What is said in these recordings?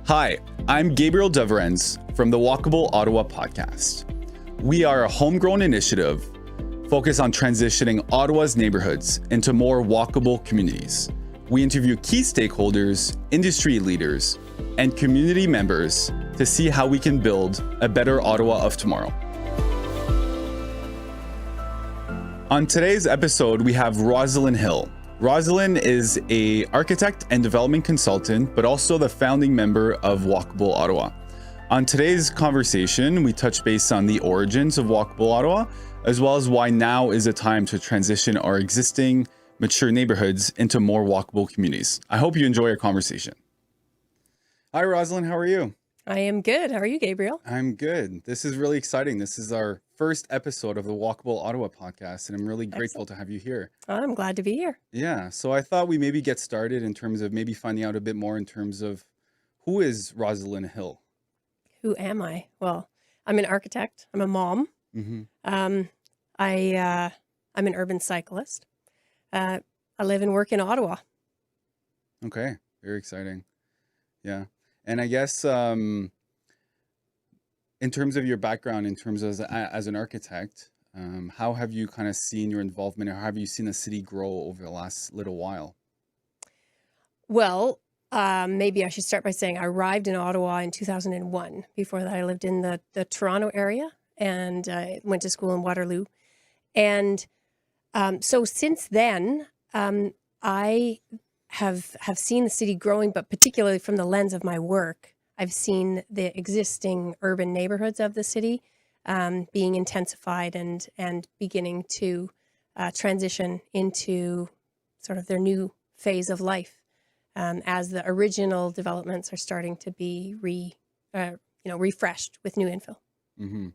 Hi, I'm Gabriel Deverens from the Walkable Ottawa podcast. We are a homegrown initiative focused on transitioning Ottawa's neighborhoods into more walkable communities. We interview key stakeholders, industry leaders, and community members to see how we can build a better Ottawa of tomorrow. On today's episode, we have Rosaline Hill. Rosaline is an architect and development consultant, but also the founding member of Walkable Ottawa. On today's conversation, we touch base on the origins of Walkable Ottawa, as well as why now is a time to transition our existing mature neighborhoods into more walkable communities. I hope you enjoy our conversation. Hi, Rosaline. How are you? I am good. How are you, Gabriel? I'm good. This is really exciting. This is our first episode of the Walkable Ottawa podcast, and I'm really grateful to have you here. I'm glad to be here. Yeah. So I thought we maybe get started in terms of maybe finding out a bit more in terms of who is Rosaline Hill? Who am I? Well, I'm an architect. I'm a mom. Mm-hmm. I'm an urban cyclist. I live and work in Ottawa. Okay. Very exciting. Yeah. And I guess in terms of your background, in terms of as an architect, how have you kind of seen your involvement, or how have you seen the city grow over the last little while? Well, maybe I should start by saying I arrived in Ottawa in 2001. Before that, I lived in the Toronto area and I went to school in Waterloo. And so since then, I have seen the city growing, but particularly from the lens of my work, I've seen the existing urban neighborhoods of the city being intensified and beginning to transition into sort of their new phase of life as the original developments are starting to be refreshed with new infill. Mm-hmm.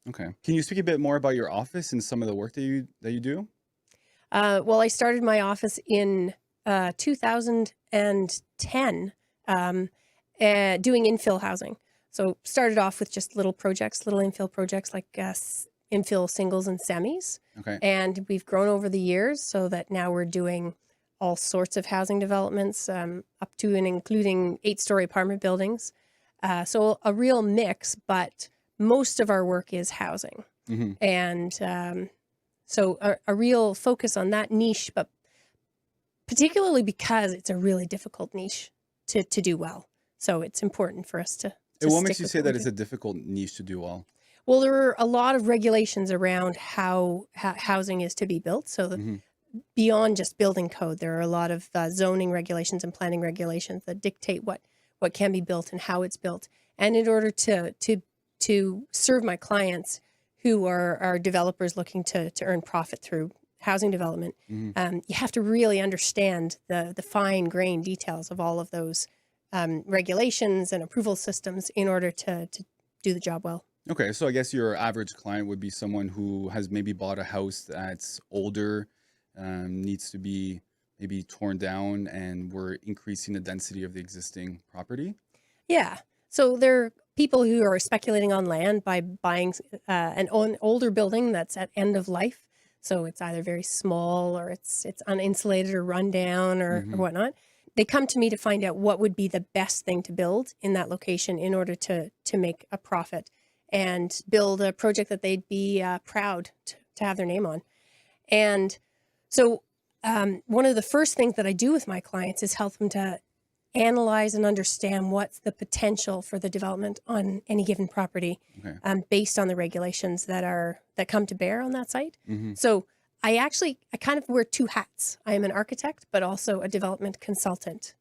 Okay. Can you speak a bit more about your office and some of the work that you do? Well, I started my office in 2010 doing infill housing. So started off with just little infill projects like infill singles and semis. Okay. And we've grown over the years so that now we're doing all sorts of housing developments up to and including 8-story apartment buildings. So a real mix, but most of our work is housing. Mm-hmm. And so a real focus on that niche, but particularly because it's a really difficult niche to do well. So it's important for us to And what makes stick you with say what we that it's do. a difficult niche to do well? Well, there are a lot of regulations around how housing is to be built. So Mm-hmm. beyond just building code, there are a lot of zoning regulations and planning regulations that dictate what can be built and how it's built. And in order to serve my clients who are developers looking to earn profit through housing development, Mm-hmm. you have to really understand the fine-grained details of all of those regulations and approval systems in order to do the job well. Okay, so I guess your average client would be someone who has maybe bought a house that's older, needs to be maybe torn down, and we're increasing the density of the existing property. Yeah. So there are people who are speculating on land by buying an older building that's at end of life. So it's either very small or it's uninsulated or run down or Mm-hmm. whatnot. They come to me to find out what would be the best thing to build in that location in order to make a profit and build a project that they'd be proud to have their name on. And so one of the first things that I do with my clients is help them to analyze and understand what's the potential for the development on any given property, Okay. based on the regulations that come to bear on that site. Mm-hmm. So I kind of wear two hats. I am an architect, but also a development consultant.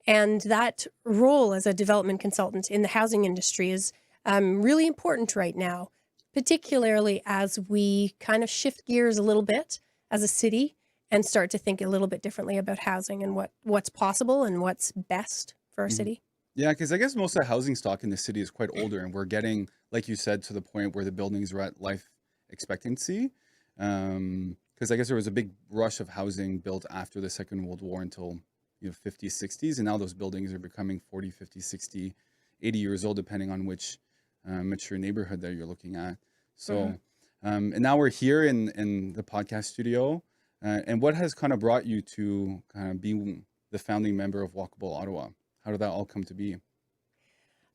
And that role as a development consultant in the housing industry is really important right now, particularly as we kind of shift gears a little bit as a city and start to think a little bit differently about housing and what's possible and what's best for our Mm-hmm. city. Yeah, because I guess most of the housing stock in the city is quite older, and we're getting, like you said, to the point where the buildings are at life expectancy. Because I guess there was a big rush of housing built after the Second World War until 50s, 60s, and now those buildings are becoming 40, 50, 60, 80 years old, depending on which mature neighborhood that you're looking at. So, and now we're here in the podcast studio. And what has kind of brought you to kind of being the founding member of Walkable Ottawa? How did that all come to be?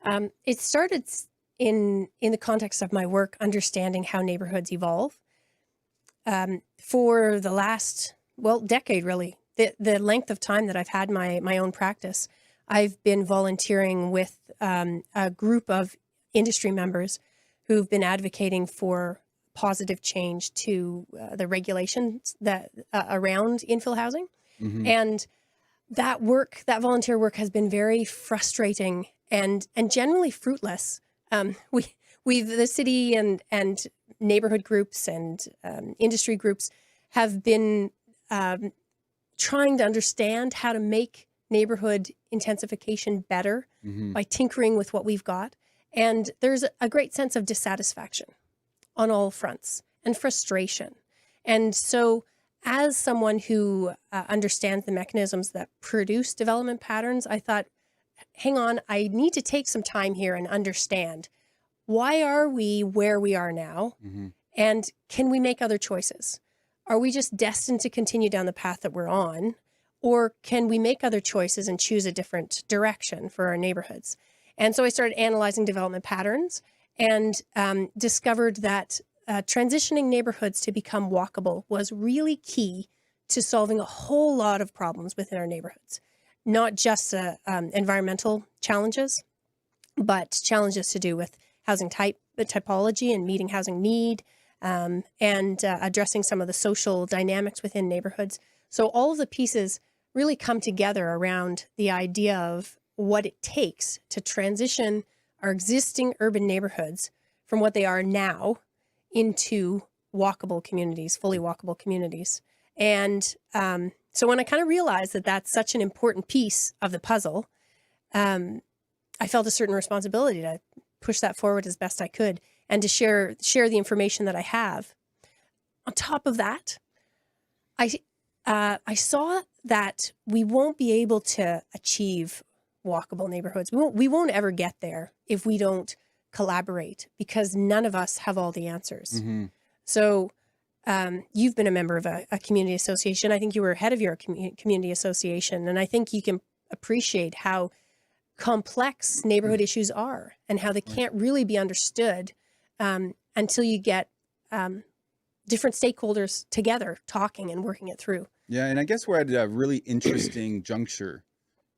It started in the context of my work, understanding how neighborhoods evolve. For the last, decade really, the length of time that I've had my own practice, I've been volunteering with a group of industry members who've been advocating for positive change to the regulations that around infill housing. Hmm. And that volunteer work has been very frustrating and generally fruitless. The city and neighborhood groups and industry groups have been trying to understand how to make neighborhood intensification better Hmm. by tinkering with what we've got. And there's a great sense of dissatisfaction on all fronts and frustration. And so, as someone who understands the mechanisms that produce development patterns, I thought, hang on, I need to take some time here and understand, why are we where we are now? Hmm. And can we make other choices? Are we just destined to continue down the path that we're on? Or can we make other choices and choose a different direction for our neighborhoods? And so I started analyzing development patterns and discovered that transitioning neighborhoods to become walkable was really key to solving a whole lot of problems within our neighborhoods. Not just environmental challenges, but challenges to do with housing typology and meeting housing need, and addressing some of the social dynamics within neighborhoods. So all of the pieces really come together around the idea of what it takes to transition our existing urban neighborhoods from what they are now into walkable communities, fully walkable communities. And so when I kind of realized that that's such an important piece of the puzzle, I felt a certain responsibility to push that forward as best I could and to share the information that I have. On top of that, I saw that we won't be able to achieve walkable neighborhoods. We won't ever get there if we don't collaborate, because none of us have all the answers. Hmm. So you've been a member of a community association. I think you were head of your community association. And I think you can appreciate how complex neighborhood issues are and how they can't really be understood until you get different stakeholders together talking and working it through. Yeah, and I guess we're at a really interesting juncture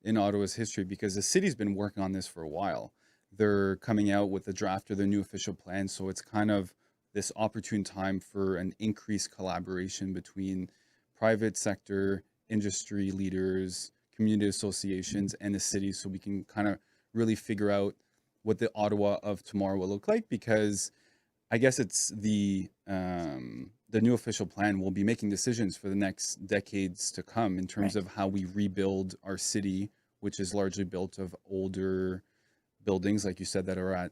in Ottawa's history because the city's been working on this for a while. They're coming out with a draft of their new official plan, so it's kind of this opportune time for an increased collaboration between private sector, industry leaders, community associations, and the city, so we can kind of really figure out what the Ottawa of tomorrow will look like. Because I guess it's the new official plan will be making decisions for the next decades to come in terms Right. of how we rebuild our city, which is largely built of older buildings, like you said, that are at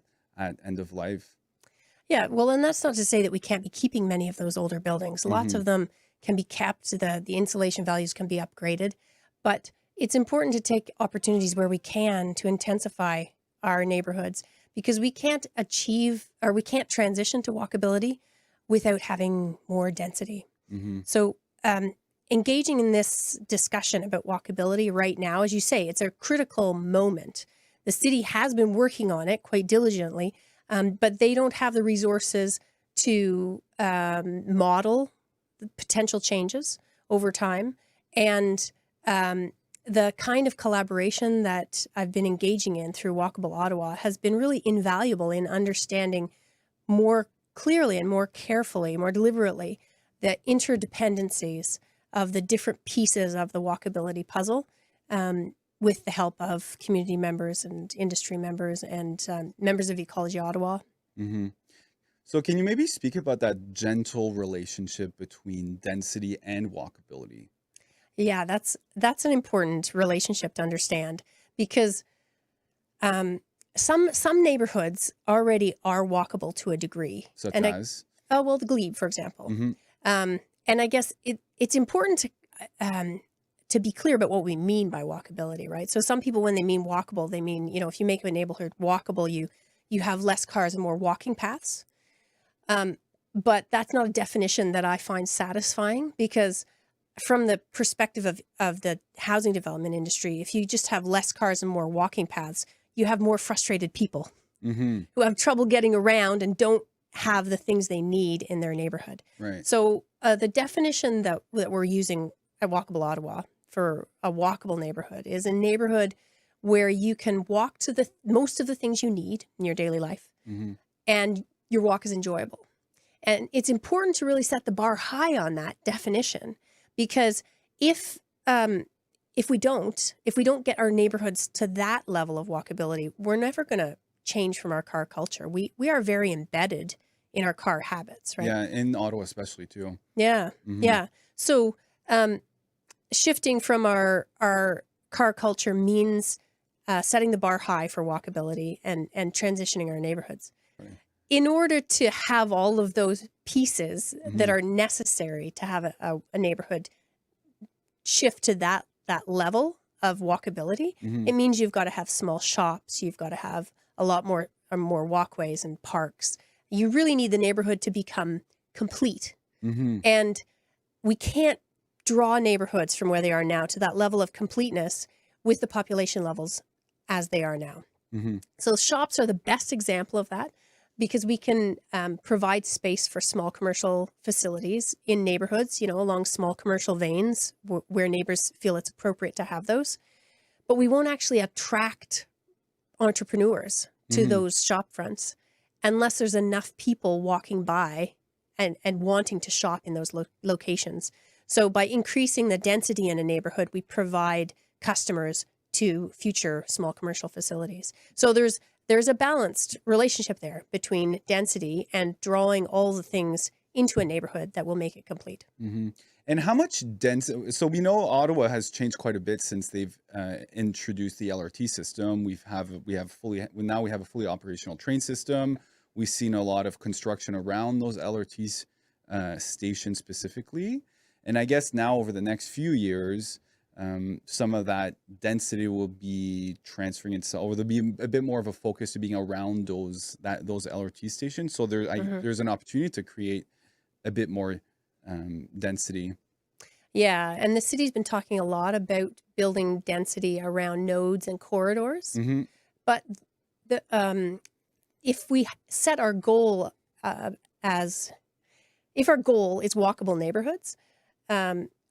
end of life. Yeah, well, and that's not to say that we can't be keeping many of those older buildings. Lots Hmm. of them can be kept, the insulation values can be upgraded, but it's important to take opportunities where we can to intensify our neighborhoods, because we can't achieve, or we can't transition to walkability without having more density. Hmm. So engaging in this discussion about walkability right now, as you say, it's a critical moment. The city has been working on it quite diligently, but they don't have the resources to model the potential changes over time. And the kind of collaboration that I've been engaging in through Walkable Ottawa has been really invaluable in understanding more clearly and more carefully, more deliberately, the interdependencies of the different pieces of the walkability puzzle, with the help of community members and industry members and members of Ecology Ottawa. Hmm. So can you maybe speak about that gentle relationship between density and walkability? Yeah, that's an important relationship to understand, because some neighborhoods already are walkable to a degree. Such And as? the Glebe, for example. Hmm. And I guess it's important to be clear about what we mean by walkability, right? So some people, when they mean walkable, they mean, if you make a neighborhood walkable, you have less cars and more walking paths. But that's not a definition that I find satisfying, because from the perspective of the housing development industry, if you just have less cars and more walking paths, you have more frustrated people Mm-hmm. who have trouble getting around and don't have the things they need in their neighborhood. Right. So the definition that we're using at Walkable Ottawa for a walkable neighborhood is a neighborhood where you can walk to the most of the things you need in your daily life, Mm-hmm. and your walk is enjoyable. And it's important to really set the bar high on that definition, because if we don't get our neighborhoods to that level of walkability, we're never going to change from our car culture. We are very embedded in our car habits, right? Yeah, in Ottawa especially too. Yeah. Mm-hmm. Yeah. So shifting from our car culture means setting the bar high for walkability and transitioning our neighborhoods. Right. In order to have all of those pieces Mm-hmm. that are necessary to have a neighborhood shift to that level of walkability, Mm-hmm. it means you've got to have small shops, you've got to have a lot more walkways and parks. You really need the neighborhood to become complete. Mm-hmm. And we can't draw neighborhoods from where they are now to that level of completeness with the population levels as they are now. Mm-hmm. So shops are the best example of that, because we can provide space for small commercial facilities in neighborhoods, along small commercial veins where neighbors feel it's appropriate to have those. But we won't actually attract entrepreneurs to Mm-hmm. those shop fronts unless there's enough people walking by and wanting to shop in those locations. So by increasing the density in a neighborhood, we provide customers to future small commercial facilities. So there's a balanced relationship there between density and drawing all the things into a neighborhood that will make it complete. Mm-hmm. And how much so we know Ottawa has changed quite a bit since they've introduced the LRT system. We have a fully operational train system. We've seen a lot of construction around those LRT stations specifically. And I guess now over the next few years, some of that density will be transferring itself, or there'll be a bit more of a focus to being around those LRT stations. So there's an opportunity to create a bit more density. Yeah, and the city's been talking a lot about building density around nodes and corridors. Mm-hmm. But if we set our goal if our goal is walkable neighborhoods,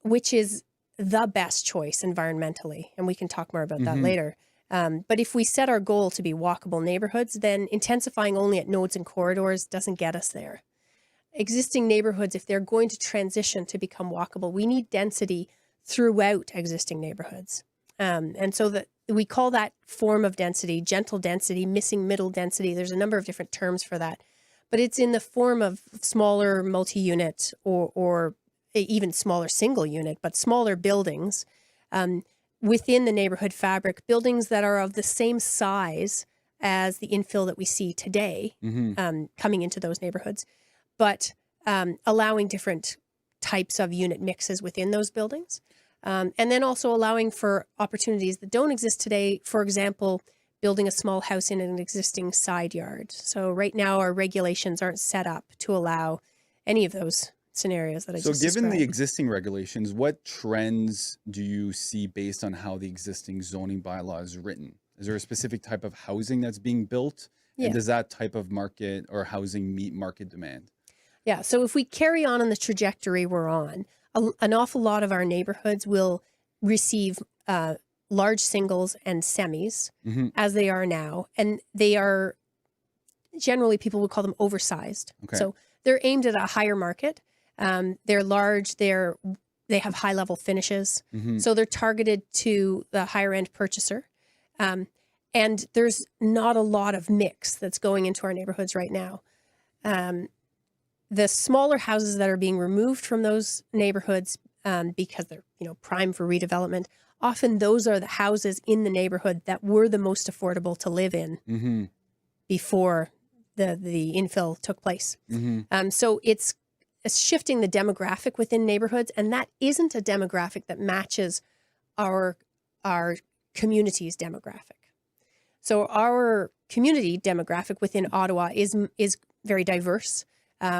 which is the best choice environmentally, and we can talk more about that Mm-hmm. later. But if we set our goal to be walkable neighborhoods, then intensifying only at nodes and corridors doesn't get us there. Existing neighborhoods, if they're going to transition to become walkable, we need density throughout existing neighborhoods. And so that we call that form of density, gentle density, missing middle density. There's a number of different terms for that, but it's in the form of smaller multi-unit or even smaller single unit, but smaller buildings within the neighborhood fabric, buildings that are of the same size as the infill that we see today Mm-hmm. coming into those neighborhoods, but allowing different types of unit mixes within those buildings. And then also allowing for opportunities that don't exist today. For example, building a small house in an existing side yard. So right now our regulations aren't set up to allow any of those scenarios that I So just given the described. existing regulations, what trends do you see based on how the existing zoning bylaw is written? Is there a specific type of housing that's being built? Yeah. And does that type of market or housing meet market demand? Yeah. So if we carry on the trajectory we're on, an awful lot of our neighborhoods will receive large singles and semis Mm-hmm. as they are now. And they are generally, people would call them oversized. Okay. So they're aimed at a higher market. They're large. They have high level finishes. Mm-hmm. So they're targeted to the higher end purchaser. And there's not a lot of mix that's going into our neighborhoods right now. The smaller houses that are being removed from those neighborhoods because they're prime for redevelopment, often those are the houses in the neighborhood that were the most affordable to live in Mm-hmm. before the infill took place. Mm-hmm. So it's shifting the demographic within neighborhoods, and that isn't a demographic that matches our community's demographic. So our community demographic within Ottawa is very diverse,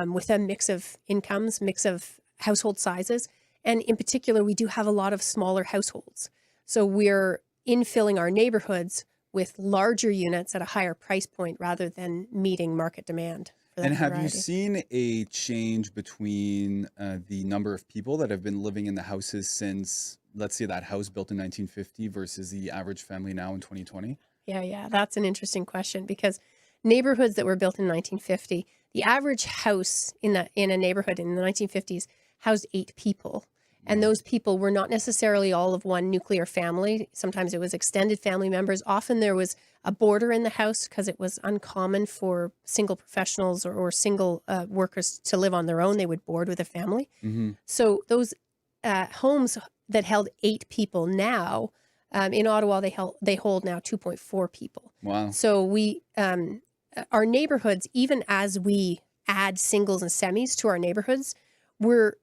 with a mix of incomes, mix of household sizes, and in particular, we do have a lot of smaller households. So we're infilling our neighborhoods with larger units at a higher price point rather than meeting market demand for that And have you variety. seen a change between the number of people that have been living in the houses since, let's say, that house built in 1950 versus the average family now in 2020? Yeah, that's an interesting question because neighborhoods that were built in 1950, the average house in a neighborhood in the 1950s housed 8 people. And Wow. those people were not necessarily all of one nuclear family. Sometimes it was extended family members. Often there was a boarder in the house because it was uncommon for single professionals or single workers to live on their own. They would board with a family. Mm-hmm. So those homes that held 8 people now, in Ottawa, they hold now 2.4 people. Wow. So our neighborhoods, even as we add singles and semis to our neighborhoods, we're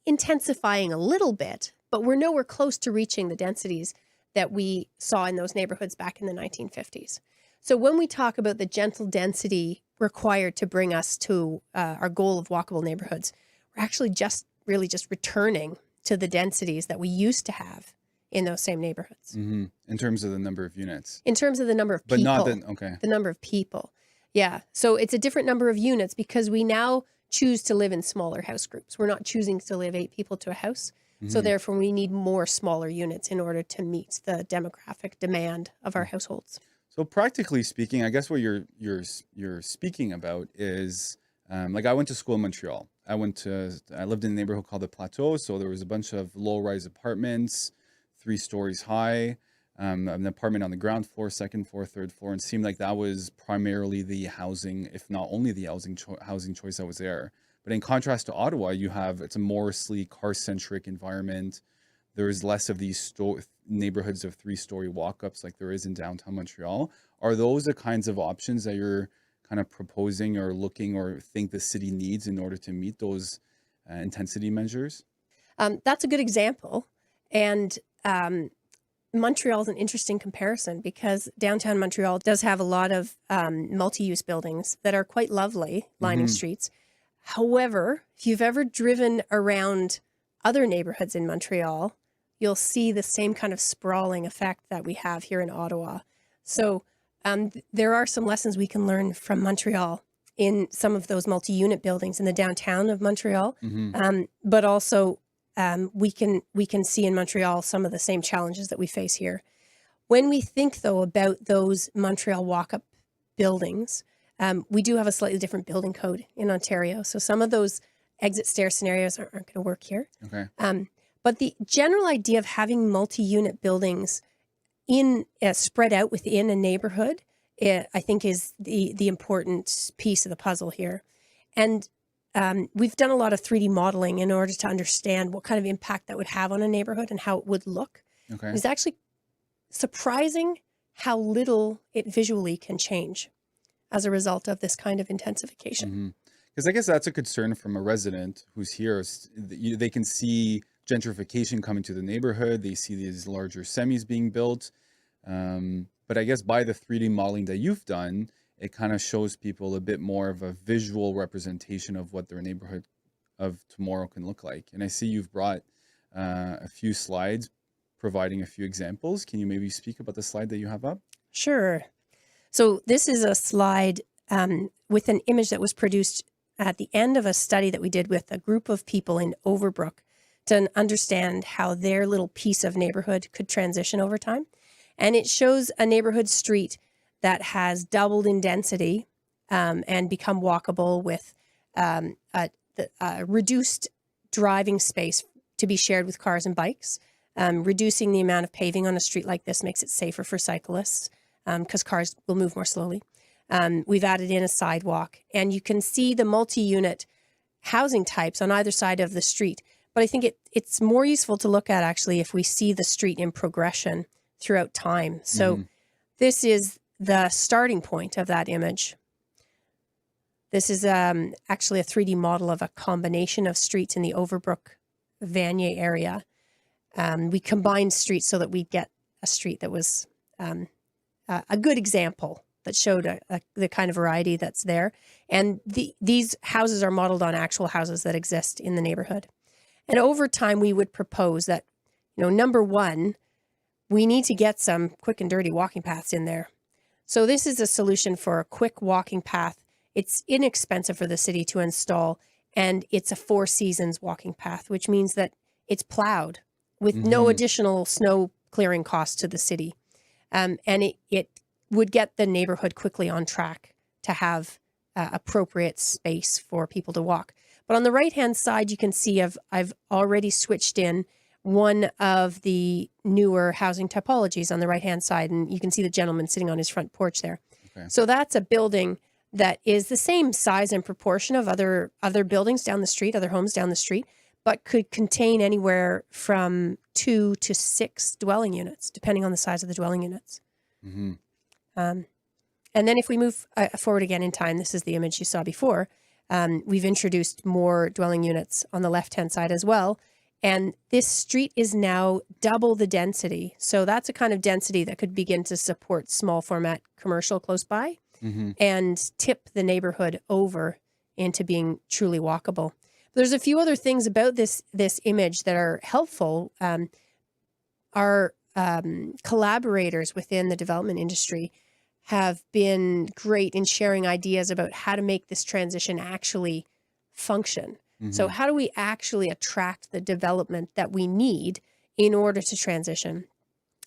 intensifying a little bit, but we're nowhere close to reaching the densities that we saw in those neighborhoods back in the 1950s. So when we talk about the gentle density required to bring us to our goal of walkable neighborhoods, we're actually just returning to the densities that we used to have in those same neighborhoods. Mm-hmm. In terms of the number of units. In terms of the number of But people. not then, okay. The number of people. Yeah. So it's a different number of units because we now choose to live in smaller house groups. We're not choosing to live 8 people to a house. So Mm-hmm. therefore we need more smaller units in order to meet the demographic demand of our households. So practically speaking, I guess what you're speaking about is like I went to school in Montreal. I lived in a neighborhood called the Plateau. So there was a bunch of low-rise apartments, 3 stories high, an apartment on the ground floor, second floor, third floor, and it seemed like that was primarily the housing, if not only the housing choice that was there. But in contrast to Ottawa, it's a mostly car-centric environment. There's less of these neighborhoods of 3-story walk-ups like there is in downtown Montreal. Are those the kinds of options that you're kind of proposing or looking or think the city needs in order to meet those intensity measures? That's a good example. And Montreal is an interesting comparison because downtown Montreal does have a lot of multi-use buildings that are quite lovely, lining Mm-hmm. streets. However, if you've ever driven around other neighborhoods in Montreal, you'll see the same kind of sprawling effect that we have here in Ottawa. So there are some lessons we can learn from Montreal in some of those multi-unit buildings in the downtown of Montreal, Mm-hmm. but also we can see in Montreal some of the same challenges that we face here. When we think, though, about those Montreal walk-up buildings, we do have a slightly different building code in Ontario. So some of those exit stair scenarios aren't going to work here. Okay. But the general idea of having multi-unit buildings spread out within a neighborhood, I think is the important piece of the puzzle here. And we've done a lot of 3D modeling in order to understand what kind of impact that would have on a neighborhood and how it would look. Okay. It's actually surprising how little it visually can change as a result of this kind of intensification. Because I guess that's a concern from a resident who's here. They can see gentrification coming to the neighborhood. They see these larger semis being built. But I guess by the 3D modeling that you've done, it kind of shows people a bit more of a visual representation of what their neighborhood of tomorrow can look like. And I see you've brought a few slides providing a few examples. Can you maybe speak about the slide that you have up? Sure. So this is a slide with an image that was produced at the end of a study that we did with a group of people in Overbrook to understand how their little piece of neighborhood could transition over time. And it shows a neighborhood street that has doubled in density and become walkable with reduced driving space to be shared with cars and bikes. Reducing the amount of paving on a street like this makes it safer for cyclists because cars will move more slowly. We've added in a sidewalk, and you can see the multi-unit housing types on either side of the street. But I think it's more useful to look at actually if we see the street in progression throughout time. So this is the starting point of that image. This is actually a 3D model of a combination of streets in the Overbrook Vanier area. We combined streets so that we get a street that was a good example that showed the kind of variety that's there. And these houses are modeled on actual houses that exist in the neighborhood. And over time, we would propose that, number one, we need to get some quick and dirty walking paths in there. So this is a solution for a quick walking path. It's inexpensive for the city to install, and it's a 4 seasons walking path, which means that it's plowed with no additional snow clearing cost to the city. And it would get the neighborhood quickly on track to have appropriate space for people to walk. But on the right-hand side, you can see I've already switched in one of the newer housing typologies on the right-hand side, and you can see the gentleman sitting on his front porch there. Okay. So that's a building that is the same size and proportion of other buildings down the street, other homes down the street, but could contain anywhere from 2 to 6 dwelling units, depending on the size of the dwelling units. Mm-hmm. And then if we move forward again in time, this is the image you saw before. We've introduced more dwelling units on the left-hand side as well. And this street is now double the density. So that's a kind of density that could begin to support small format commercial close by and tip the neighborhood over into being truly walkable. There's a few other things about this image that are helpful. Our collaborators within the development industry have been great in sharing ideas about how to make this transition actually function. So how do we actually attract the development that we need in order to transition?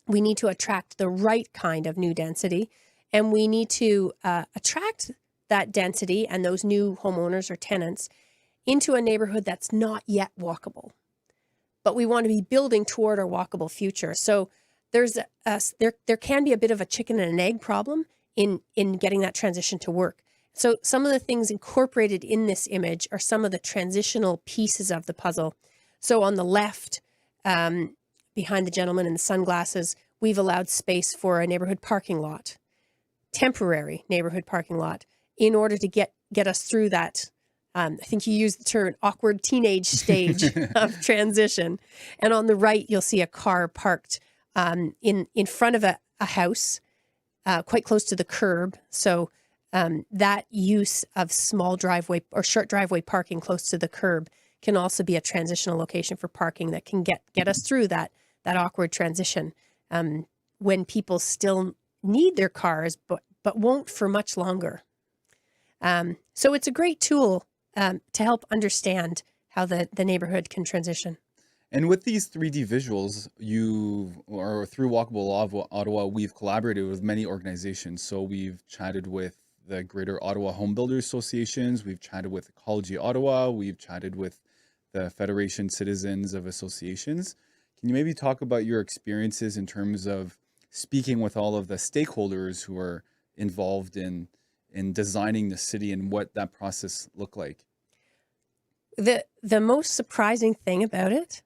We need to attract the right kind of new density, and we need to attract that density and those new homeowners or tenants into a neighborhood that's not yet walkable. But we want to be building toward our walkable future. So there can be a bit of a chicken and an egg problem in getting that transition to work. So some of the things incorporated in this image are some of the transitional pieces of the puzzle. So on the left, behind the gentleman in the sunglasses, we've allowed space for a neighborhood parking lot, temporary neighborhood parking lot, in order to get us through that. I think you used the term awkward teenage stage of transition. And on the right, you'll see a car parked in front of a house, quite close to the curb. So that use of small driveway or short driveway parking close to the curb can also be a transitional location for parking that can get us through that awkward transition when people still need their cars, but won't for much longer. So it's a great tool to help understand how the neighborhood can transition. And with these 3D visuals, through Walkable Ottawa, we've collaborated with many organizations. So we've chatted with the Greater Ottawa Home Builders Associations, we've chatted with Ecology Ottawa, we've chatted with the Federation Citizens of Associations. Can you maybe talk about your experiences in terms of speaking with all of the stakeholders who are involved in designing the city and what that process looked like? The most surprising thing about it,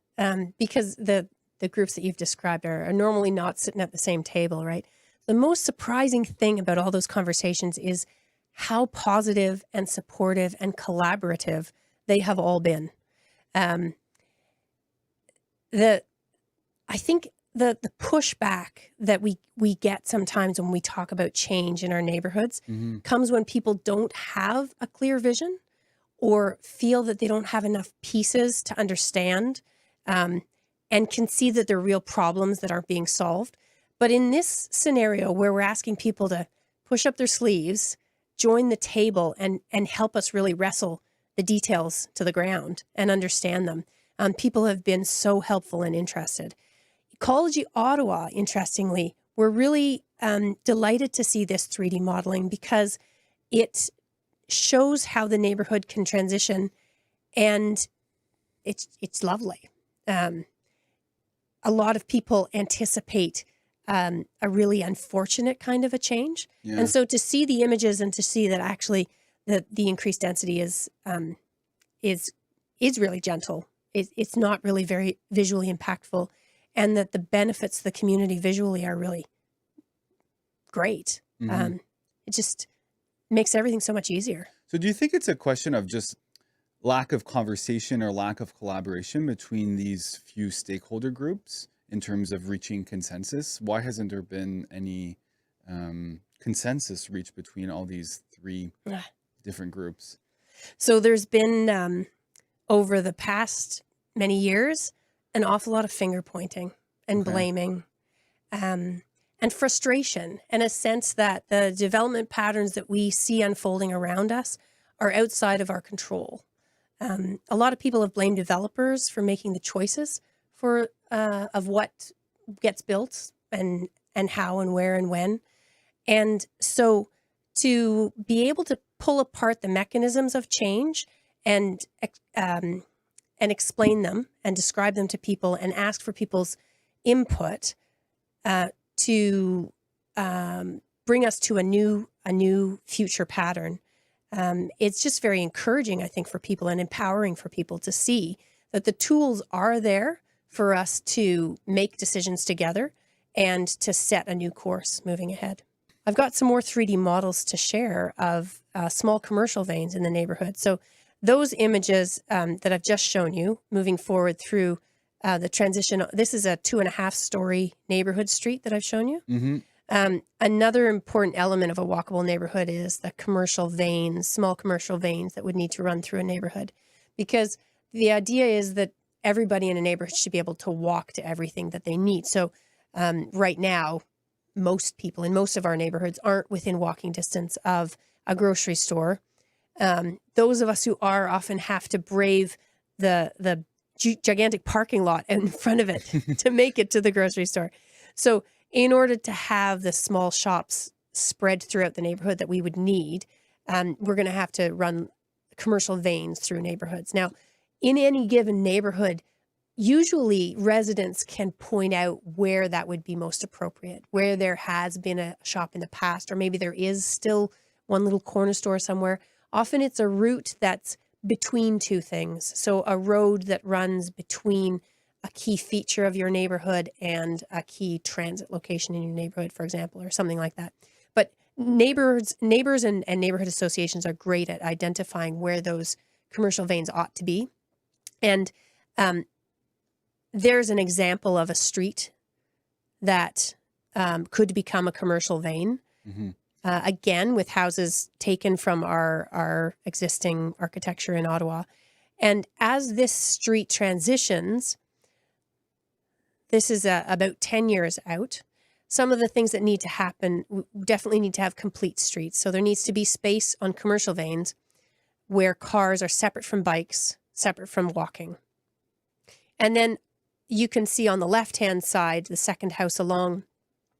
because the groups that you've described are normally not sitting at the same table, right? The most surprising thing about all those conversations is how positive and supportive and collaborative they have all been. I think the pushback that we get sometimes when we talk about change in our neighborhoods comes when people don't have a clear vision or feel that they don't have enough pieces to understand and can see that there are real problems that aren't being solved. But in this scenario where we're asking people to push up their sleeves, join the table, and help us really wrestle the details to the ground and understand them, people have been so helpful and interested. Ecology Ottawa, interestingly, we're really delighted to see this 3D modeling because it shows how the neighborhood can transition, and it's lovely. A lot of people anticipate a really unfortunate kind of a change. Yeah. And so to see the images and to see that actually the increased density is really gentle. It's not really very visually impactful, and that the benefits to the community visually are really great. It just makes everything so much easier. So do you think it's a question of just lack of conversation or lack of collaboration between these few stakeholder groups in terms of reaching consensus? Why hasn't there been any consensus reached between all these 3 different groups? So there's been, over the past many years, an awful lot of finger pointing and blaming. and frustration, and a sense that the development patterns that we see unfolding around us are outside of our control. A lot of people have blamed developers for making the choices of what gets built and how and where and when. And so to be able to pull apart the mechanisms of change and explain them and describe them to people and ask for people's input to bring us to a new future pattern. It's just very encouraging, I think, for people and empowering for people to see that the tools are there for us to make decisions together and to set a new course moving ahead. I've got some more 3D models to share of small commercial veins in the neighborhood. So those images that I've just shown you moving forward through the transition, this is a 2.5-story neighborhood street that I've shown you. Mm-hmm. Another important element of a walkable neighborhood is the commercial veins, small commercial veins that would need to run through a neighborhood. Because the idea is that everybody in a neighborhood should be able to walk to everything that they need. So right now, most people in most of our neighborhoods aren't within walking distance of a grocery store. Those of us who are often have to brave the gigantic parking lot in front of it to make it to the grocery store. So in order to have the small shops spread throughout the neighborhood that we would need, we're going to have to run commercial veins through neighborhoods. Now, in any given neighborhood, usually residents can point out where that would be most appropriate, where there has been a shop in the past, or maybe there is still one little corner store somewhere. Often it's a route that's between two things. So a road that runs between a key feature of your neighborhood and a key transit location in your neighborhood, for example, or something like that. But neighbors and neighborhood associations are great at identifying where those commercial veins ought to be. And there's an example of a street that could become a commercial vein. Mm-hmm. Again, with houses taken from our existing architecture in Ottawa. And as this street transitions, this is about 10 years out. Some of the things that need to happen, we definitely need to have complete streets. So there needs to be space on commercial veins where cars are separate from bikes, separate from walking. And then you can see on the left-hand side, the second house along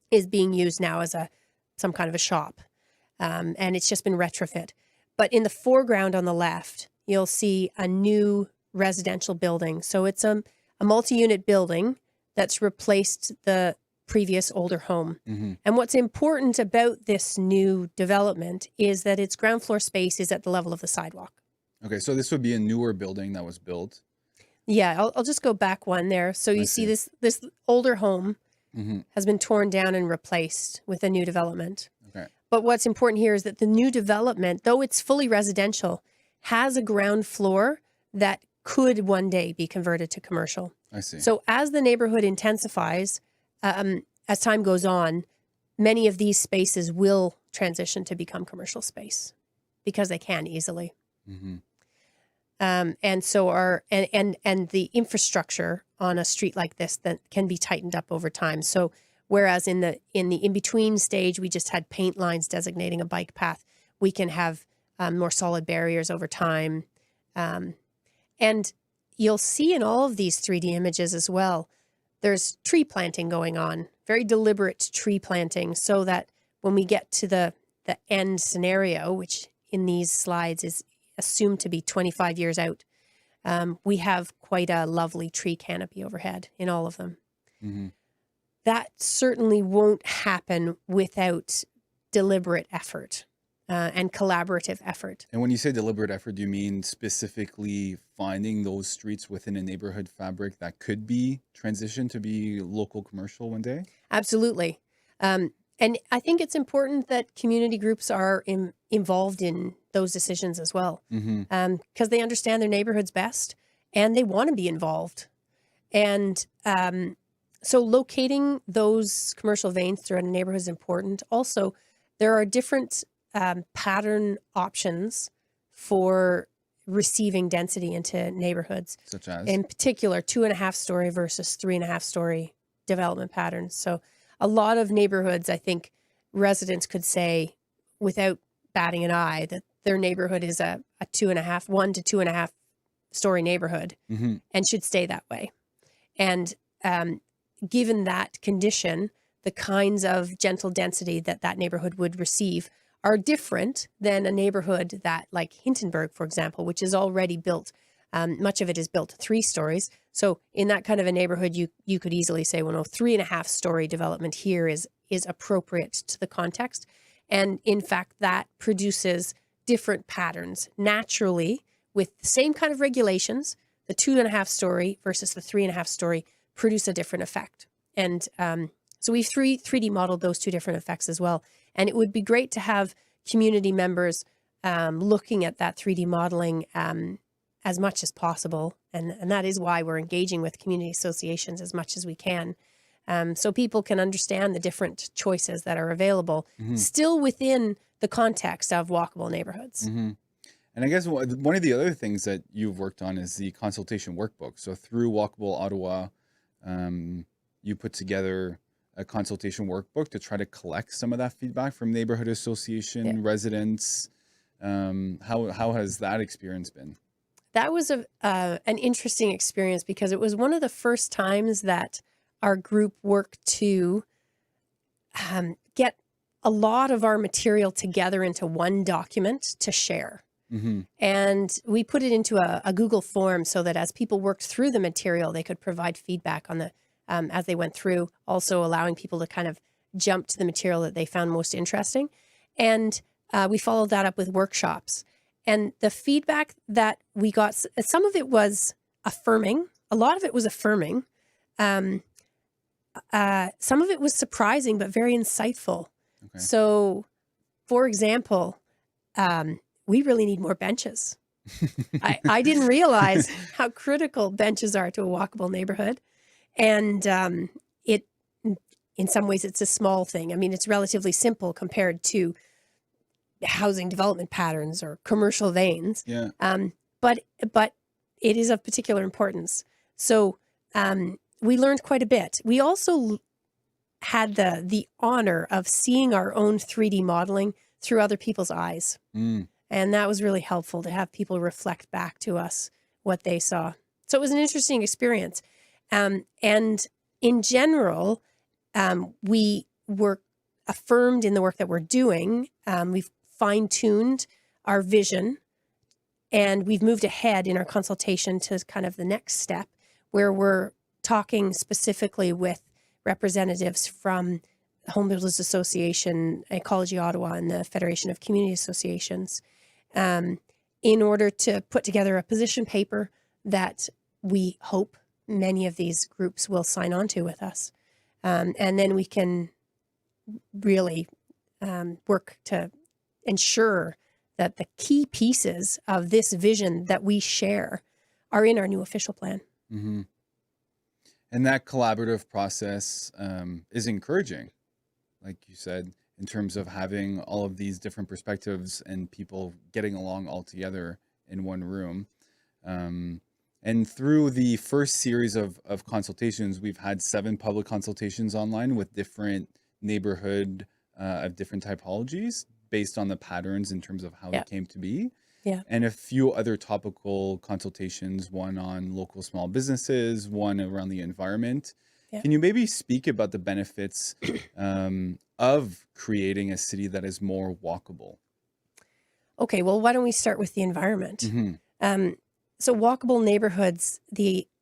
is being used now as some kind of a shop. And it's just been retrofit. But in the foreground on the left, you'll see a new residential building. So it's a multi-unit building that's replaced the previous older home. Mm-hmm. And what's important about this new development is that its ground floor space is at the level of the sidewalk. Okay, so this would be a newer building that was built. Yeah, I'll just go back one there. So you see this older home Mm-hmm. has been torn down and replaced with a new development. Okay. But what's important here is that the new development, though it's fully residential, has a ground floor that could one day be converted to commercial. I see. So as the neighborhood intensifies, as time goes on, many of these spaces will transition to become commercial space because they can easily. Mm-hmm. And so and the infrastructure on a street like this that can be tightened up over time. So whereas in the in-between stage, we just had paint lines designating a bike path, we can have more solid barriers over time. And you'll see in all of these 3D images as well, there's tree planting going on, very deliberate tree planting, so that when we get to the end scenario, which in these slides is assumed to be 25 years out, we have quite a lovely tree canopy overhead in all of them. Mm-hmm. That certainly won't happen without deliberate effort and collaborative effort. And when you say deliberate effort, do you mean specifically finding those streets within a neighborhood fabric that could be transitioned to be local commercial one day? Absolutely. And I think it's important that community groups are involved in those decisions as well, because they understand their neighborhoods best and they want to be involved. And so locating those commercial veins throughout a neighborhood is important. Also, there are different pattern options for receiving density into neighborhoods. Such as? In particular, 2.5-story versus 3.5-story development patterns. So a lot of neighborhoods, I think residents could say without batting an eye that their neighborhood is a 1 to 2.5 story neighborhood Hmm. and should stay that way. And given that condition, the kinds of gentle density that that neighborhood would receive are different than a neighborhood that, like Hintonburg, for example, which is already built. Much of it is built 3 stories. So in that kind of a neighborhood, you could easily say, well, no, 3.5 story development here is appropriate to the context. And in fact, that produces different patterns naturally with the same kind of regulations. The 2.5 story versus the 3.5 story produce a different effect. And so we've 3D modeled those 2 different effects as well. And it would be great to have community members looking at that 3D modeling as much as possible. And that is why we're engaging with community associations as much as we can. So people can understand the different choices that are available, still within the context of walkable neighborhoods. Hmm. And I guess one of the other things that you've worked on is the consultation workbook. So through Walkable Ottawa, you put together a consultation workbook to try to collect some of that feedback from neighborhood association residents. How has that experience been? That was an interesting experience because it was one of the first times that our group worked to get a lot of our material together into one document to share. Mm-hmm. And we put it into a Google form so that as people worked through the material, they could provide feedback on the as they went through, also allowing people to kind of jump to the material that they found most interesting. And we followed that up with workshops. And the feedback that we got, some of it was affirming. A lot of it was affirming. Some of it was surprising, but very insightful. Okay. So, for example, we really need more benches. I didn't realize how critical benches are to a walkable neighborhood. And in some ways, it's a small thing. I mean, it's relatively simple compared to housing development patterns or commercial veins. Yeah. But it is of particular importance. So we learned quite a bit. We also had the honor of seeing our own 3D modeling through other people's eyes. Mm. And that was really helpful to have people reflect back to us what they saw. So it was an interesting experience. And in general, we were affirmed in the work that we're doing. We've fine-tuned our vision, and we've moved ahead in our consultation to kind of the next step, where we're talking specifically with representatives from the Home Builders Association, Ecology Ottawa, and the Federation of Community Associations, in order to put together a position paper that we hope many of these groups will sign on to with us. And then we can really work to ensure that the key pieces of this vision that we share are in our new official plan. Mm-hmm. And that collaborative process is encouraging, like you said, in terms of having all of these different perspectives and people getting along all together in one room. And through the first series of consultations, we've had 7 public consultations online with different neighborhood of different typologies based on the patterns in terms of how they came to be. Yeah. And a few other topical consultations, one on local small businesses, one around the environment. Yeah. Can you maybe speak about the benefits of creating a city that is more walkable? Okay, well, why don't we start with the environment? Mm-hmm. So walkable neighborhoods,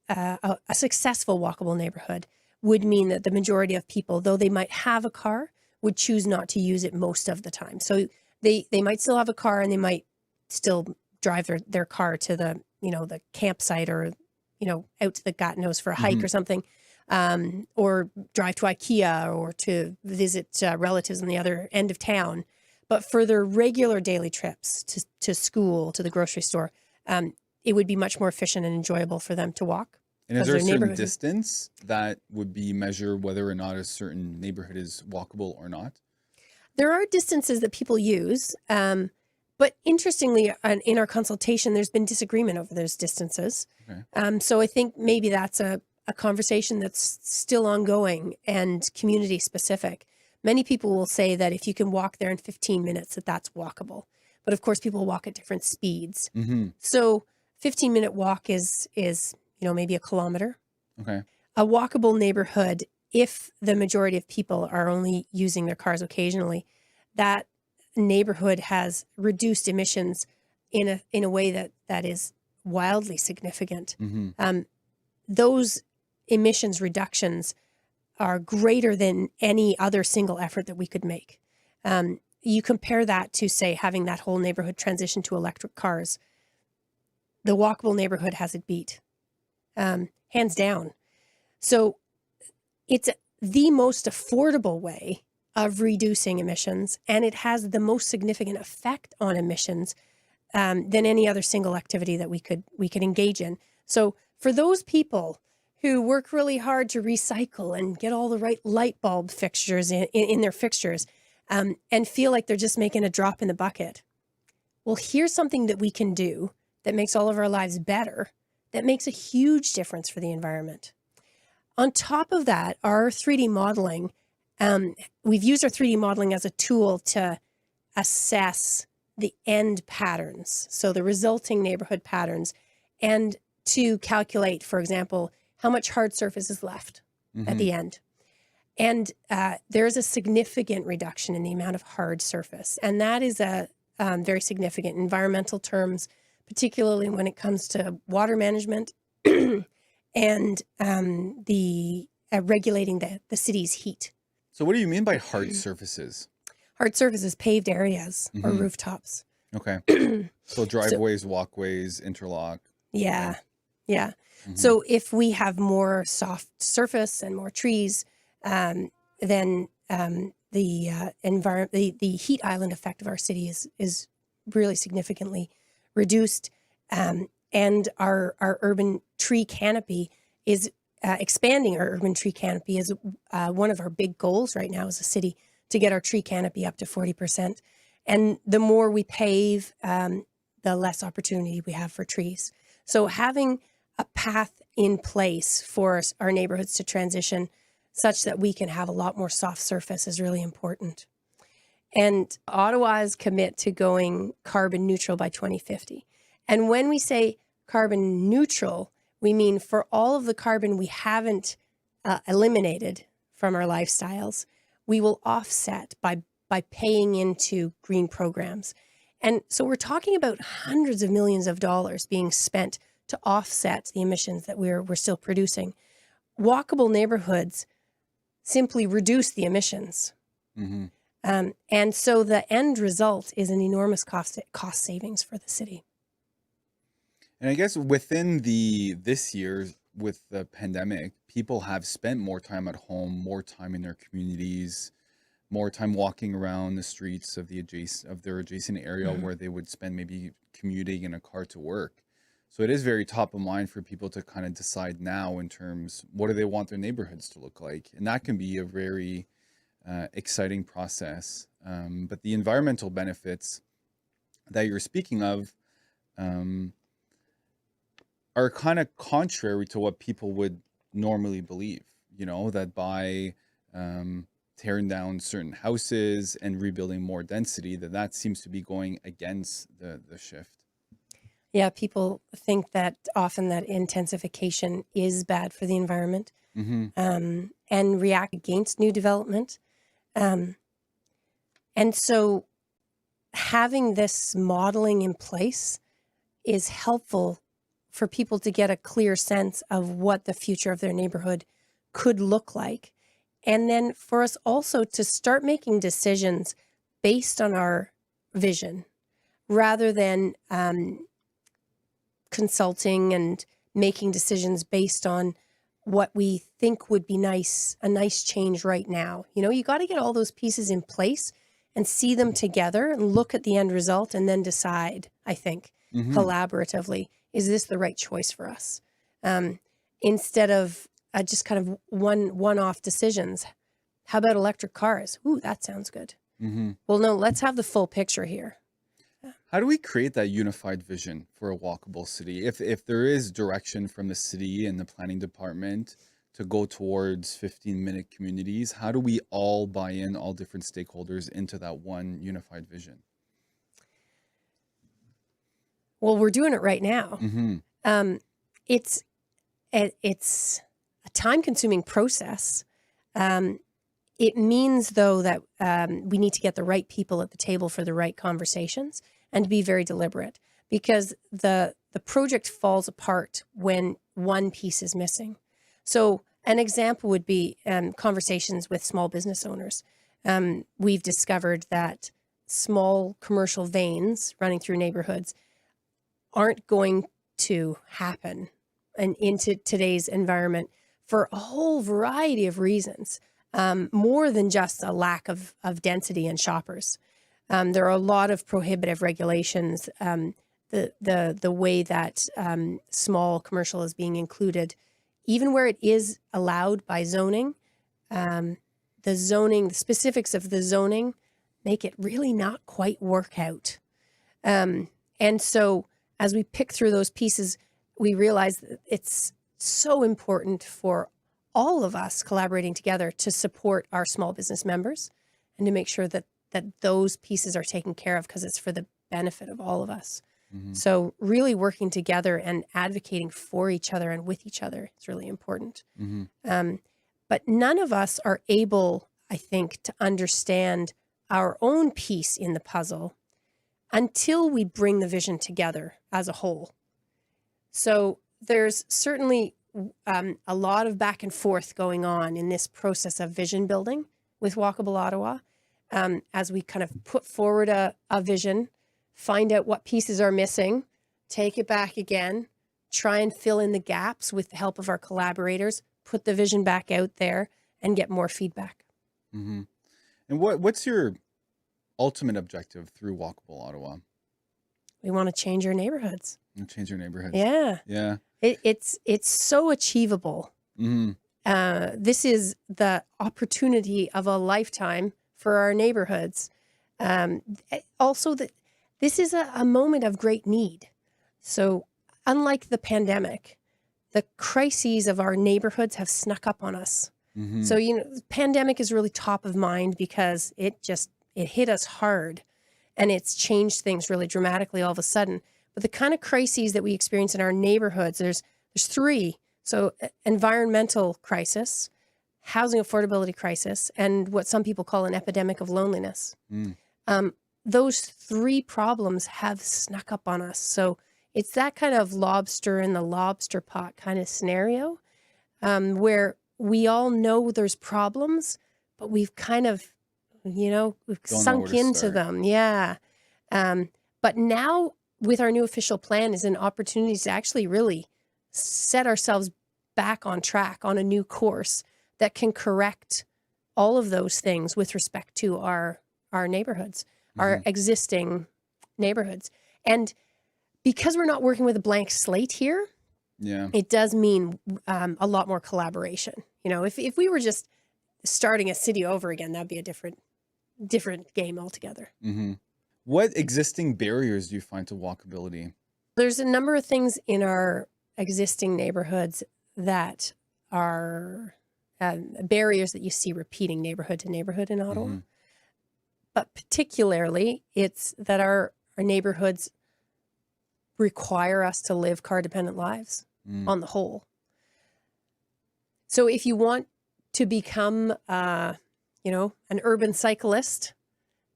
a successful walkable neighborhood would mean that the majority of people, though they might have a car, would choose not to use it most of the time. So they might still have a car and they might still drive their car to the campsite or, out to the God knows for a hike or something, or drive to IKEA or to visit relatives on the other end of town. But for their regular daily trips to school, to the grocery store, it would be much more efficient and enjoyable for them to walk. And is there a certain distance that would be measured whether or not a certain neighborhood is walkable or not? There are distances that people use. But interestingly, in our consultation, there's been disagreement over those distances. Okay. So I think maybe that's a a conversation that's still ongoing and community specific. Many people will say that if you can walk there in 15 minutes, that's walkable. But of course, people walk at different speeds. Mm-hmm. So 15-minute walk is maybe a kilometer. Okay. A walkable neighborhood, if the majority of people are only using their cars occasionally, that neighborhood has reduced emissions in a way that is wildly significant. Mm-hmm. Those emissions reductions are greater than any other single effort that we could make. You compare that to, say, having that whole neighborhood transition to electric cars. The walkable neighborhood has it beat, hands down. So it's the most affordable way of reducing emissions, and it has the most significant effect on emissions than any other single activity that we could engage in. So for those people who work really hard to recycle and get all the right light bulb fixtures in their fixtures, and feel like they're just making a drop in the bucket, well, here's something that we can do that makes all of our lives better, that makes a huge difference for the environment. On top of that, our 3D modeling, we've used our 3D modeling as a tool to assess the end patterns, so the resulting neighborhood patterns, and to calculate, for example, how much hard surface is left at the end. And there's a significant reduction in the amount of hard surface. And that is a very significant in environmental terms, particularly when it comes to water management and the regulating the city's heat. So what do you mean by hard surfaces? Hard surfaces, paved areas or rooftops. Okay. So driveways, walkways, interlock. Yeah. Yeah. So if we have more soft surface and more trees, then the environment, the heat island effect of our city is really significantly reduced, and our urban tree canopy is expanding. Our urban tree canopy is one of our big goals right now as a city, to get our tree canopy up to 40%. And the more we pave, the less opportunity we have for trees. So having a path in place for our neighborhoods to transition such that we can have a lot more soft surface is really important. And Ottawa's commit to going carbon neutral by 2050. And when we say carbon neutral, we mean for all of the carbon we haven't eliminated from our lifestyles, we will offset by paying into green programs. And so we're talking about hundreds of millions of dollars being spent to offset the emissions that we're still producing. Walkable neighborhoods simply reduce the emissions. And so the end result is an enormous cost savings for the city. And I guess within this year with the pandemic, people have spent more time at home, more time in their communities, more time walking around the streets of their adjacent area where they would spend maybe commuting in a car to work. So it is very top of mind for people to kind of decide now in terms, what do they want their neighborhoods to look like? And that can be a very exciting process. But the environmental benefits that you're speaking of are kind of contrary to what people would normally believe, that by tearing down certain houses and rebuilding more density, that seems to be going against the shift. Yeah, people think that often that intensification is bad for the environment, and react against new development. And so having this modeling in place is helpful for people to get a clear sense of what the future of their neighborhood could look like. And then for us also to start making decisions based on our vision rather than consulting and making decisions based on what we think would be a nice change right now. You got to get all those pieces in place and see them together and look at the end result and then decide, I think, collaboratively, is this the right choice for us? Instead of just kind of one-off decisions. How about electric cars? Ooh, that sounds good. Well, no, let's have the full picture here. How do we create that unified vision for a walkable city? If there is direction from the city and the planning department to go towards 15-minute communities, how do we all buy in, all different stakeholders into that one unified vision? Well, we're doing it right now. Mm-hmm. Um, it's it's a time-consuming process. Um, it means, though, that we need to get the right people at the table for the right conversations and to be very deliberate, because the project falls apart when one piece is missing. So an example would be conversations with small business owners. We've discovered that small commercial veins running through neighborhoods aren't going to happen and into today's environment for a whole variety of reasons, more than just a lack of density and shoppers. There are a lot of prohibitive regulations. The way that small commercial is being included, even where it is allowed by zoning, the specifics of the zoning make it really not quite work out. And so as we pick through those pieces, we realize that it's so important for all of us collaborating together to support our small business members and to make sure that those pieces are taken care of, because it's for the benefit of all of us. Mm-hmm. So really working together and advocating for each other and with each other is really important. Mm-hmm. But none of us are able, I think, to understand our own piece in the puzzle until we bring the vision together as a whole. So there's certainly a lot of back and forth going on in this process of vision building with Walkable Ottawa, as we kind of put forward a vision, find out what pieces are missing, take it back again, try and fill in the gaps with the help of our collaborators, put the vision back out there, and get more feedback. Mm-hmm. And what's your ultimate objective through Walkable Ottawa? We want to change our neighborhoods. Change your neighborhoods. Yeah. Yeah. It's so achievable. Mm-hmm. This is the opportunity of a lifetime for our neighborhoods. Also, this is a moment of great need. So unlike the pandemic, the crises of our neighborhoods have snuck up on us. Mm-hmm. So, the pandemic is really top of mind because it hit us hard, and it's changed things really dramatically all of a sudden. But the kind of crises that we experience in our neighborhoods, there's three. So environmental crisis, housing affordability crisis, and what some people call an epidemic of loneliness. Mm. Those three problems have snuck up on us. So it's that kind of lobster in the lobster pot kind of scenario, where we all know there's problems, but we've kind of, we've sunk into them. Yeah. But now with our new official plan is an opportunity to actually really set ourselves back on track on a new course that can correct all of those things with respect to our neighborhoods, Mm-hmm. our existing neighborhoods. And because we're not working with a blank slate here, Yeah. it does mean a lot more collaboration. If we were just starting a city over again, that'd be a different game altogether. Mm-hmm. What existing barriers do you find to walkability? There's a number of things in our existing neighborhoods that are barriers that you see repeating neighborhood to neighborhood in Ottawa. Mm-hmm. But particularly, it's that our neighborhoods require us to live car-dependent lives on the whole. So if you want to become, an urban cyclist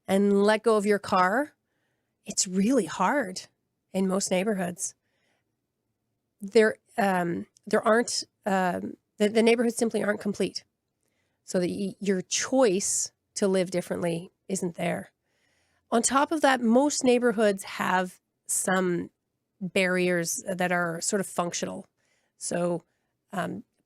and let go of your car, it's really hard in most neighborhoods. There aren't, the neighborhoods simply aren't complete. So that your choice to live differently isn't there. On top of that, most neighborhoods have some barriers that are sort of functional. So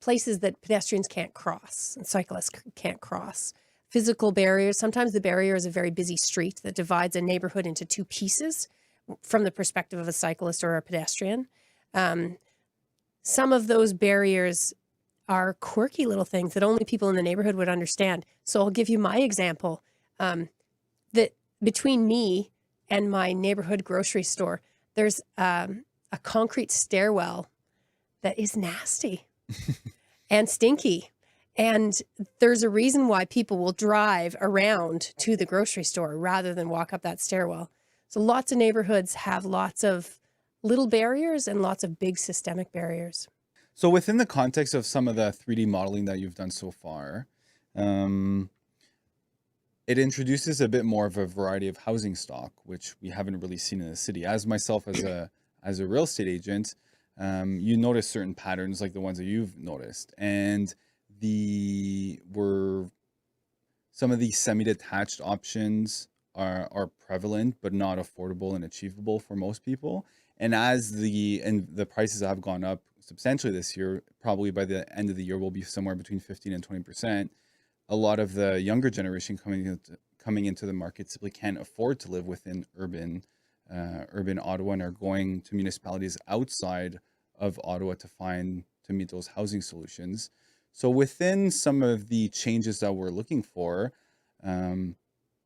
places that pedestrians can't cross and cyclists can't cross. Physical barriers. Sometimes the barrier is a very busy street that divides a neighborhood into two pieces from the perspective of a cyclist or a pedestrian. Some of those barriers are quirky little things that only people in the neighborhood would understand. So I'll give you my example. That between me and my neighborhood grocery store, there's a concrete stairwell that is nasty and stinky. And there's a reason why people will drive around to the grocery store rather than walk up that stairwell. So lots of neighborhoods have lots of little barriers and lots of big systemic barriers. So within the context of some of the 3D modeling that you've done so far, it introduces a bit more of a variety of housing stock, which we haven't really seen in the city. As myself, as a real estate agent, you notice certain patterns like the ones that you've noticed, and some of these semi-detached options are prevalent but not affordable and achievable for most people. And the prices have gone up substantially this year, probably by the end of the year will be somewhere between 15 and 20%. A lot of the younger generation coming into the market simply can't afford to live within urban Ottawa and are going to municipalities outside of Ottawa to meet those housing solutions. So within some of the changes that we're looking for,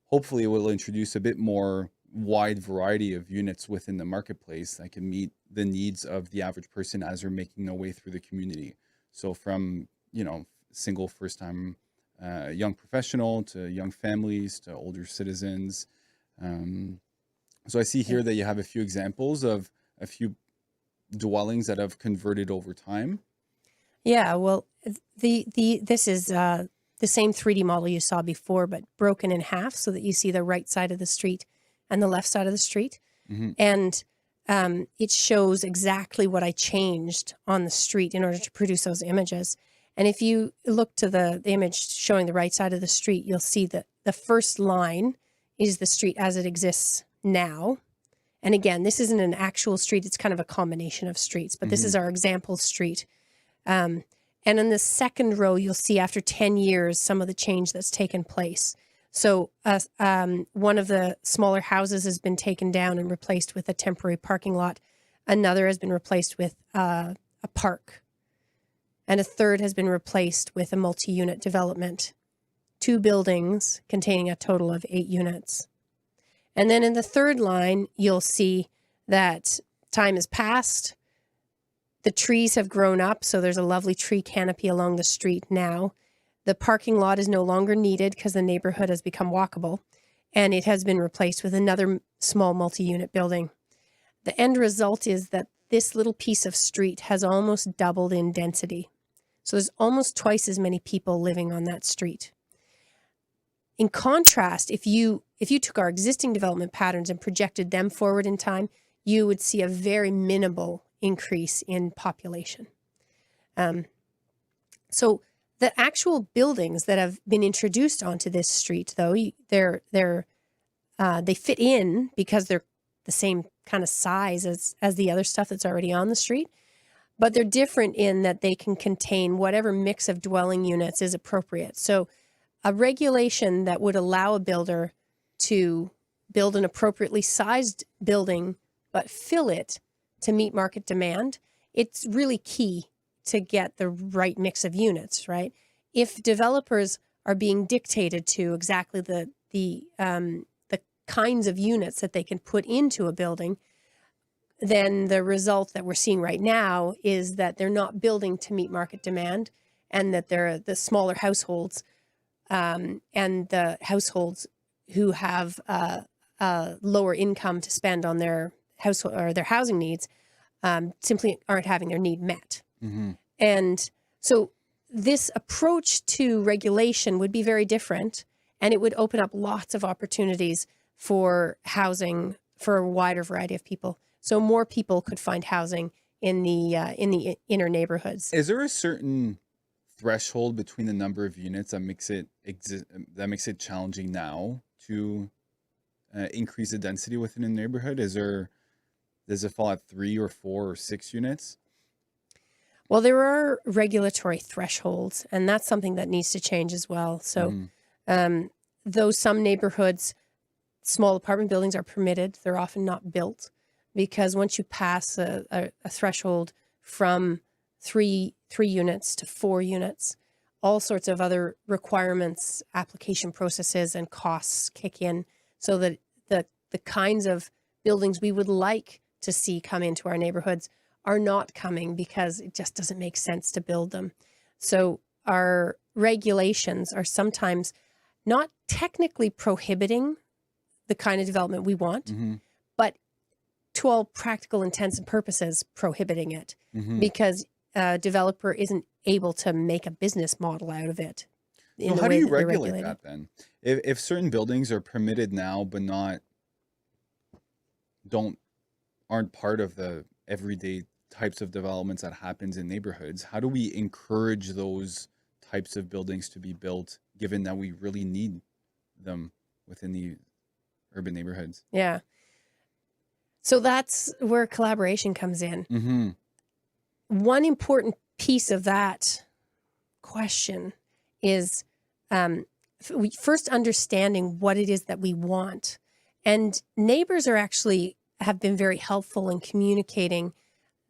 hopefully it will introduce a bit more wide variety of units within the marketplace that can meet the needs of the average person as they're making their way through the community. So from, single first-time young professional to young families to older citizens. So I see here that you have a few examples of a few dwellings that have converted over time. Yeah, well, this is the same 3D model you saw before, but broken in half so that you see the right side of the street and the left side of the street. Mm-hmm. And it shows exactly what I changed on the street in order to produce those images. And if you look to the image showing the right side of the street, you'll see that the first line is the street as it exists now. And again, this isn't an actual street. It's kind of a combination of streets, but this is our example street. And in the second row, you'll see after 10 years, some of the change that's taken place. So one of the smaller houses has been taken down and replaced with a temporary parking lot. Another has been replaced with a park. And a third has been replaced with a multi-unit development. 2 buildings containing a total of 8 units. And then in the third line, you'll see that time has passed. The trees have grown up, so there's a lovely tree canopy along the street now. The parking lot is no longer needed because the neighborhood has become walkable, and it has been replaced with another small multi-unit building. The end result is that this little piece of street has almost doubled in density. So there's almost twice as many people living on that street. In contrast, if you took our existing development patterns and projected them forward in time, you would see a very minimal increase in population. So the actual buildings that have been introduced onto this street, though, they fit in because they're the same kind of size as the other stuff that's already on the street, but they're different in that they can contain whatever mix of dwelling units is appropriate. So a regulation that would allow a builder to build an appropriately sized building, but fill it to meet market demand, it's really key to get the right mix of units, right? If developers are being dictated to exactly the kinds of units that they can put into a building, then the result that we're seeing right now is that they're not building to meet market demand, and that they're the smaller households and the households who have a lower income to spend on their household or their housing needs simply aren't having their need met. Mm-hmm. And so this approach to regulation would be very different, and it would open up lots of opportunities for housing for a wider variety of people. So more people could find housing in the inner neighborhoods. Is there a certain threshold between the number of units that makes it challenging now to increase the density within a neighborhood? Does it fall at 3 or 4 or 6 units? Well, there are regulatory thresholds, and that's something that needs to change as well. So though some neighborhoods, small apartment buildings are permitted, they're often not built, because once you pass a threshold from three units to 4 units, all sorts of other requirements, application processes, and costs kick in, so that the kinds of buildings we would like to see come into our neighborhoods are not coming because it just doesn't make sense to build them. So our regulations are sometimes not technically prohibiting the kind of development we want, Mm-hmm. but to all practical intents and purposes, prohibiting it Mm-hmm. because a developer isn't able to make a business model out of it in So the how do way you that they're regulate regulated. that then? If certain buildings are permitted now but don't aren't part of the everyday types of developments that happens in neighborhoods, how do we encourage those types of buildings to be built given that we really need them within the urban neighborhoods? Yeah. So that's where collaboration comes in. Mm-hmm. One important piece of that question is first understanding what it is that we want. And neighbors are actually have been very helpful in communicating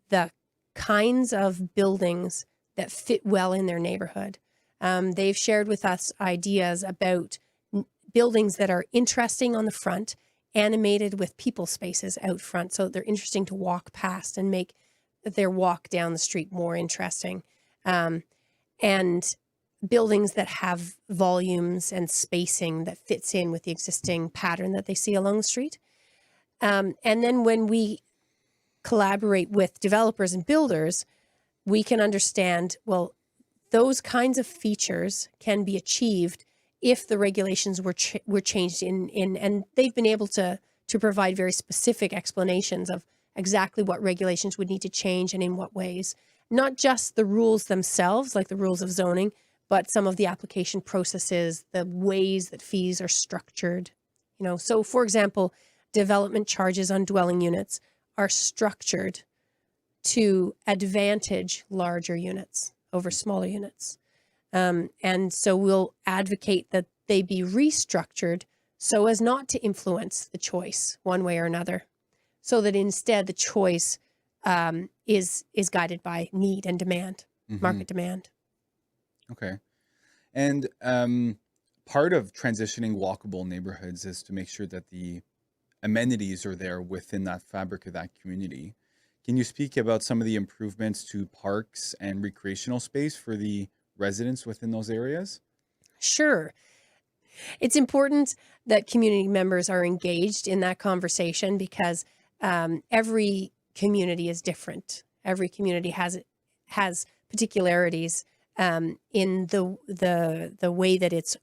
the kinds of buildings that fit well in their neighborhood. They've shared with us ideas about buildings that are interesting on the front, animated with people spaces out front, so they're interesting to walk past and make their walk down the street more interesting. And buildings that have volumes and spacing that fits in with the existing pattern that they see along the street. And then when we collaborate with developers and builders, we can understand, well, those kinds of features can be achieved if the regulations were changed and they've been able to provide very specific explanations of exactly what regulations would need to change and in what ways. Not just the rules themselves, like the rules of zoning, but some of the application processes, the ways that fees are structured. So for example, development charges on dwelling units are structured to advantage larger units over smaller units. And so we'll advocate that they be restructured so as not to influence the choice one way or another, so that instead the choice is guided by need and demand, Mm-hmm. market demand. Okay. And part of transitioning walkable neighborhoods is to make sure that the amenities are there within that fabric of that community. Can you speak about some of the improvements to parks and recreational space for the residents within those areas? Sure. It's important that community members are engaged in that conversation because every community is different. Every community has particularities in the way that it's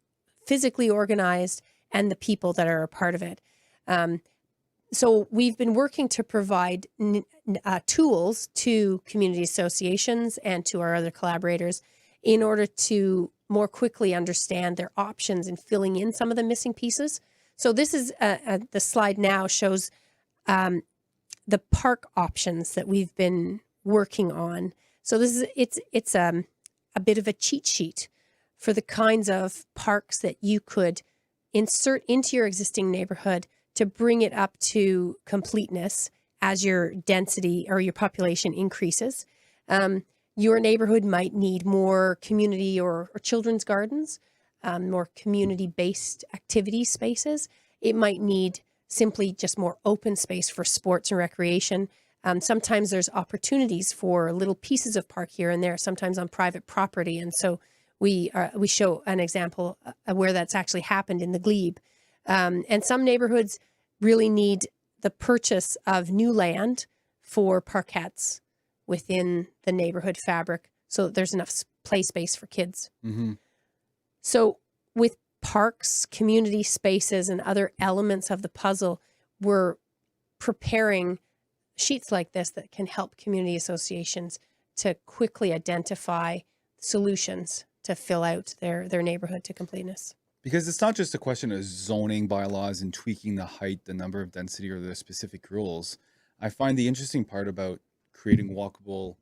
physically organized and the people that are a part of it. So we've been working to provide tools to community associations and to our other collaborators in order to more quickly understand their options in filling in some of the missing pieces. So this is the slide now shows the park options that we've been working on. So this is it's a bit of a cheat sheet for the kinds of parks that you could insert into your existing neighborhood to bring it up to completeness as your density or your population increases. Your neighborhood might need more community or children's gardens, more community-based activity spaces. It might need simply just more open space for sports and recreation. Sometimes there's opportunities for little pieces of park here and there, sometimes on private property. And so we show an example where that's actually happened in the Glebe. And some neighborhoods really need the purchase of new land for parkettes within the neighborhood fabric so that there's enough play space for kids. Mm-hmm. So with parks, community spaces, and other elements of the puzzle, we're preparing sheets like this that can help community associations to quickly identify solutions to fill out their neighborhood to completeness. Because it's not just a question of zoning bylaws and tweaking the height, the number of density, or the specific rules. I find the interesting part about creating walkable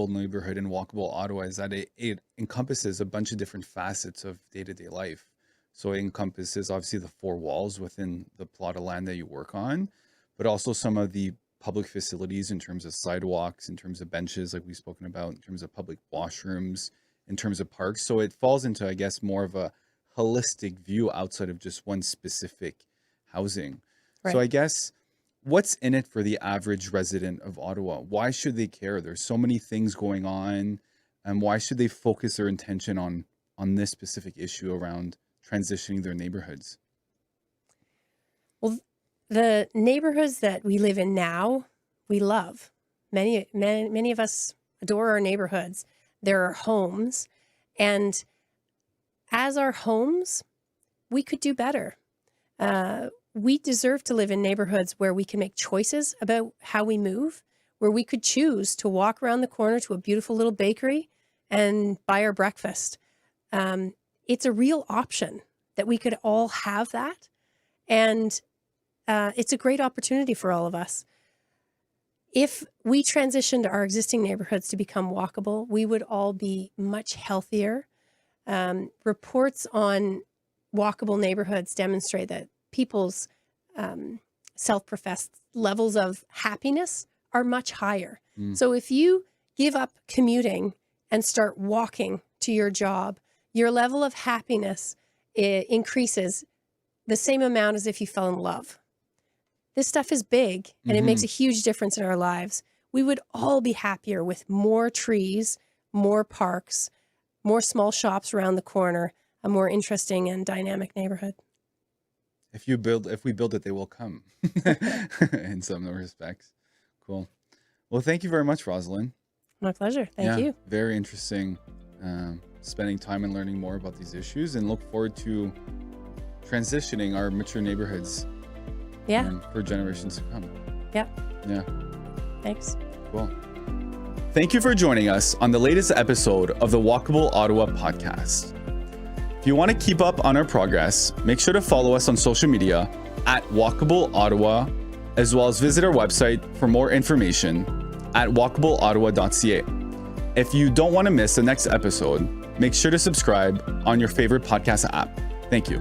neighborhood and walkable Ottawa is that it encompasses a bunch of different facets of day-to-day life. So it encompasses obviously the four walls within the plot of land that you work on, but also some of the public facilities in terms of sidewalks, in terms of benches, like we've spoken about, in terms of public washrooms, in terms of parks. So it falls into, I guess, more of a holistic view outside of just one specific housing. So Right. I guess what's in it for the average resident of Ottawa? Why should they care? There's so many things going on, and why should they focus their intention on this specific issue around transitioning their neighborhoods? Well, the neighborhoods that we live in now, we love. Many of us adore our neighborhoods. They're our homes. And as our homes, we could do better. We deserve to live in neighborhoods where we can make choices about how we move, where we could choose to walk around the corner to a beautiful little bakery and buy our breakfast. It's a real option that we could all have that. And it's a great opportunity for all of us. If we transitioned our existing neighborhoods to become walkable, we would all be much healthier. Reports on walkable neighborhoods demonstrate that people's self-professed levels of happiness are much higher. So if you give up commuting and start walking to your job, your level of happiness increases the same amount as if you fell in love. This stuff is big, and it makes a huge difference in our lives. We would all be happier with more trees, more parks, more small shops around the corner, a more interesting and dynamic neighborhood. If we build it, they will come in some respects. Cool. Well, thank you very much, Rosaline. My pleasure. Thank you. Very interesting spending time and learning more about these issues, and look forward to transitioning our mature neighborhoods for generations to come. Yep. Yeah. Thanks. Cool. Thank you for joining us on the latest episode of the Walkable Ottawa podcast. If you want to keep up on our progress, make sure to follow us on social media at Walkable Ottawa, as well as visit our website for more information at walkableottawa.ca. If you don't want to miss the next episode, make sure to subscribe on your favorite podcast app. Thank you.